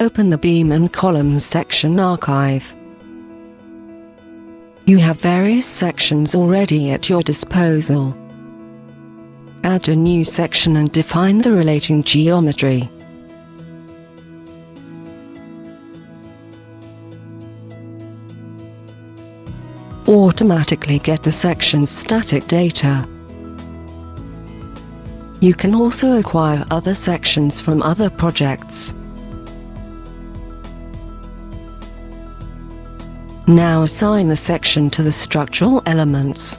Open the Beam and Columns section archive. You have various sections already at your disposal. Add a new section and define the relating geometry. Automatically get the section's static data. You can also acquire other sections from other projects. Now assign the section to the structural elements.